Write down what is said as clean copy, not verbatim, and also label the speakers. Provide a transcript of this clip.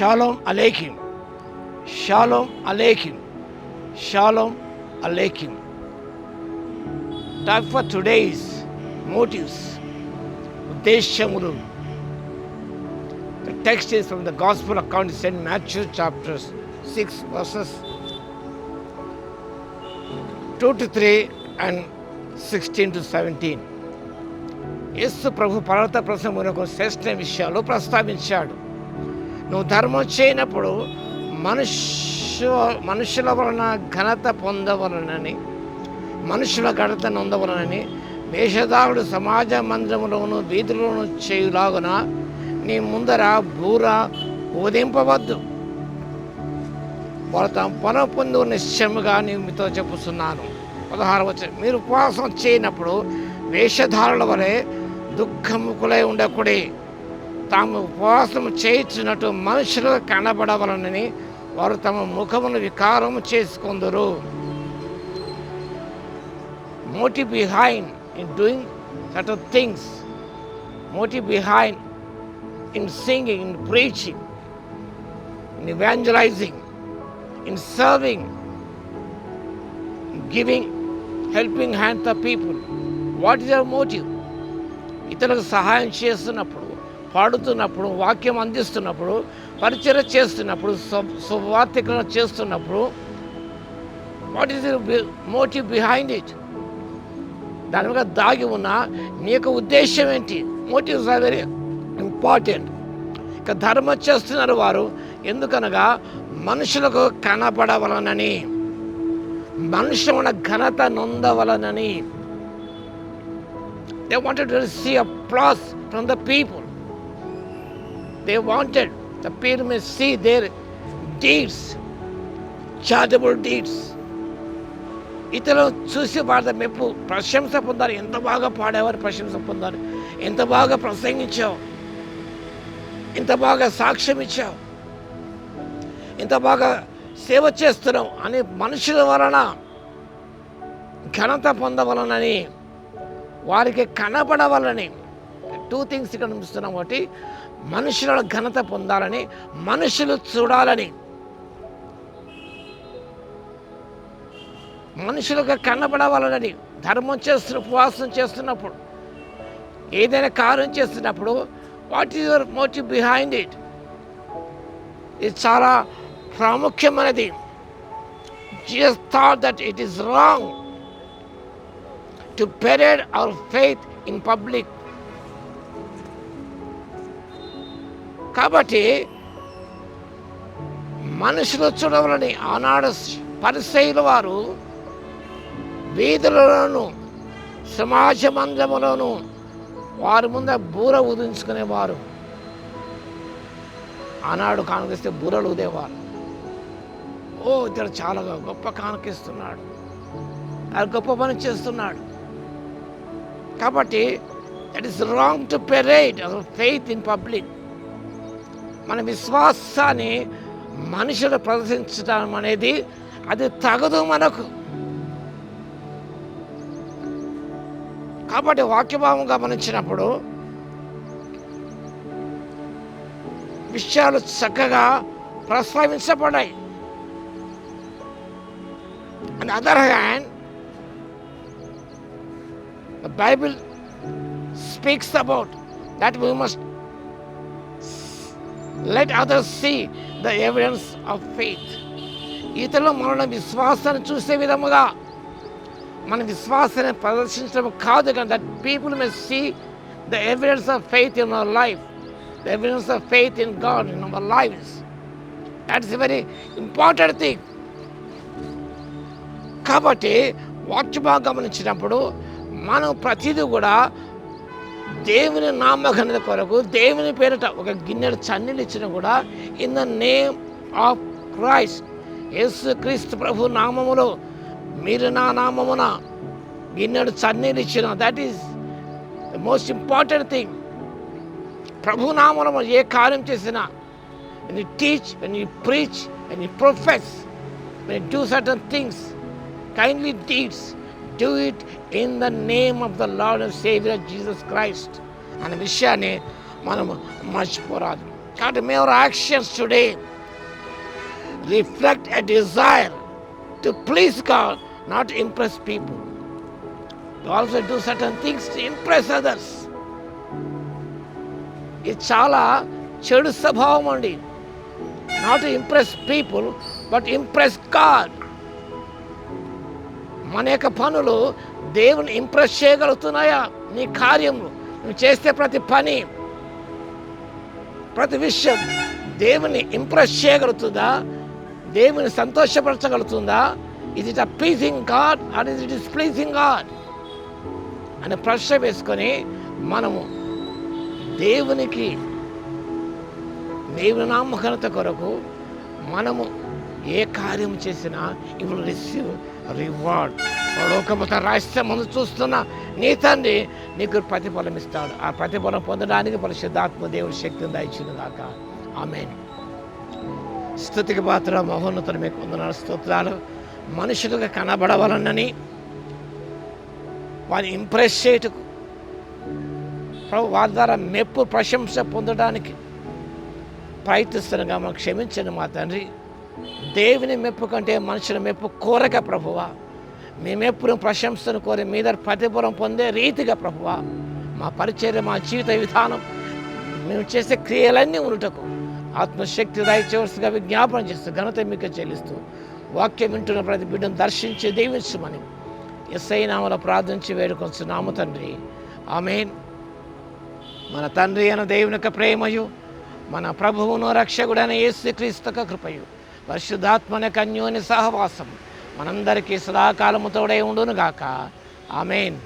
Speaker 1: Shalom Aleichem. Shalom Aleichem. Shalom Aleichem. Time for today's motives. Uddeshamulu. The text is from the Gospel according to St. Matthew chapter 6 verses 2 to 3 and 16 to 17. యేసు ప్రభు పర్వత ప్రసంగమునకు శ్రేష్ఠ విషయాలు ప్రస్తావించాడు. నువ్వు ధర్మం చేయనప్పుడు మనుషుల వలన ఘనత పొందవలనని, మనుషుల ఘనత నొందవలనని వేషధారుడు సమాజ మందిరములోను వీధులను చేయులాగున నీ ముందర బూర ఊదింపవద్దు. వారు తమ పను పొందు నిశ్చయముగా నేను మీతో చెప్పుతున్నాను. 16 వచనం, మీరు ఉపవాసం చేయనప్పుడు వేషధారుల వలె దుఃఖముకులై ఉండకూడే. తాము ఉపవాసం చేయించినట్టు మనుషులు కనబడవలనని వారు తమ ముఖమును వికారము చేసుకొందురు. Motive behind in doing certain things, motive behind in singing, in preaching, in evangelizing, in serving, giving helping hand to people. What is your motive? ఇతరులకు సహాయం చేస్తున్నప్పుడు, పాడుతున్నప్పుడు, వాక్యం అందిస్తున్నప్పుడు, పరిచర్య చేస్తున్నప్పుడు, సువార్తికరణ చేస్తున్నప్పుడు, what is your motive behind it? దాని మీద దాగి ఉన్న నీ యొక్క ఉద్దేశం ఏంటి? Motives are very important. ఇక ధర్మం చేస్తున్నారు వారు ఎందుకనగా మనుషులకు కనపడవలనని, మనుషుల ఘనత నొందవలనని. They wanted to see applause from the people. They wanted the people may see their deeds, charitable deeds. ఇతరులు చూసి వారి మెప్పు, ప్రశంస పొందారు. ఎంత బాగా పాడేవారు, ప్రశంస పొందారు. ఎంత బాగా ప్రసంగించావు, ఎంత బాగా సాక్ష్యం ఇచ్చావు, ఎంత బాగా సేవ చేస్తున్నావు అని మనుషుల వలన ఘనత పొందవలనని, వారికి కనపడవాలని. 2 థింగ్స్ ఇక్కడ చూస్తున్నాం. ఒకటి, మనుషుల ఘనత పొందాలని, మనుషులు చూడాలని. మనుషులకు కనపడవాలని ధర్మం చేస్తున్న, ఉపవాసం చేస్తున్నప్పుడు, ఏదైనా కార్యం చేస్తున్నప్పుడు what is your motive behind it? ఇది చాలా ప్రాముఖ్యమైనది. Jesus thought that it is wrong to parade our faith in public. కాబట్టి మనుషులు చూడవలని ఆనాడు పరిసయ్యుల వారు వీధులలోను సమాజ మందిరములోను వారి ముందు బూర ఊదించుకునేవారు. ఆనాడు కానుకిస్తే బూరలు ఊదేవారు. ఇతడు చాలా గొప్ప కానుకిస్తున్నాడు, అది గొప్ప పని చేస్తున్నాడు. కాబట్టి that is wrong to parade our faith in public. మన విశ్వాసాన్ని మనుషులు ప్రదర్శించడం అనేది అది తగదు మనకు. కాబట్టి వాక్యభావం గమనించినప్పుడు విషయాలు చక్కగా ప్రస్తావించబడ్డాయి. On the other hand, the Bible speaks about that we must let others see the evidence of faith. ఇతరులు మన విశ్వాసాన్ని చూసే విధముగా మన విశ్వాసాన్ని ప్రదర్శించడం కాదు, కానీ that people may see the evidence of faith in our life, the evidence of faith in God in our lives. That's a very important thing. కాబట్టి వాక్యభాగం గమనించినప్పుడు మనం ప్రతిదీ కూడా దేవుని నామఘనత కొరకు, దేవుని పేరిట ఒక గిన్నెడు చన్నీళ్ళు ఇచ్చినా కూడా in the name of Christ, Yesu Kristu ప్రభు నామములో మీరు నా నామమున గిన్నెడు చన్నీళ్ళు ఇచ్చిన, that is the most important thing. ప్రభు నామములో ఏ కార్యం చేసినా, when you teach, when you preach, when you profess, when you do certain things, kindly deeds, do it in the name of the Lord and Savior Jesus Christ అనే విషయాన్ని మనం మర్చిపోరాదు. కాబట్టి may our actions today reflect a desire to please God, not to impress people. You also do certain things to impress others. ఇది చాలా చెడు స్వభావం అండి. Not to impress people but impress God. మన యొక్క పనులు దేవుని ఇంప్రెస్ చేయగలుగుతున్నాయా? నీ కార్యములు నువ్వు చేస్తే ప్రతి పని, ప్రతి విషయం దేవుని ఇంప్రెస్ చేయగలుగుతుందా? దేవుని సంతోషపరచగలుగుతుందా? ఇది it pleasing God and it is pleasing God అని ప్రశ్న వేసుకొని మనము దేవుని నామఘనత కొరకు మనము ఏ కార్యం చేసినా యు విల్ రిసీవ్ రివార్డ్. లోకముత రహస్యం ముందు చూస్తున్న నీ తండ్రి నీకు ప్రతిఫలం ఇస్తాడు. ఆ ప్రతిఫలం పొందడానికి పరిశుద్ధాత్మ దేవుడి శక్తిని దయచును గాక. ఆమేన్. స్తుతికి పాత్ర మహోన్నతుడు మీకు వందనాలు, స్తోత్రాలు. మనుషులుగా కనబడవాలనని, వారిని ఇంప్రెస్ చేయటకు, ప్రభు వారి ద్వారా మెప్పు ప్రశంస పొందడానికి ప్రయత్నిస్తున్నగా మనం క్షమించండి మా తండ్రి. దేవుని మెప్పు కంటే మనుషుల మెప్పు కోరక ప్రభువా, మీ మెప్పును ప్రశంసను కోరి మీద ప్రతిఫలం పొందే రీతిగా ప్రభువా మా పరిచర్య, మా జీవిత విధానం, మేము చేసే క్రియలన్నీ ఉండుటకు ఆత్మశక్తి దయచేవలసిగా విజ్ఞాపన చేస్తూ ఘనత మీకు చెల్లిస్తూ వాక్యం వింటున్న ప్రతి బిడ్డను దర్శించి దీవించమని యేసయ్య నామములో ప్రార్థించి వేడుకొంచున్నాము తండ్రి. ఆమేన్. మన తండ్రి అయిన దేవుని యొక్క ప్రేమయు, మన ప్రభువును రక్షకుడైన యేసుక్రీస్తు యొక్క కృపయు, పరిశుద్ధాత్మ యొక్క అన్యోన్య సహవాసం మనందరికీ సదాకాలము తోడై ఉండును గాక. ఆమేన్.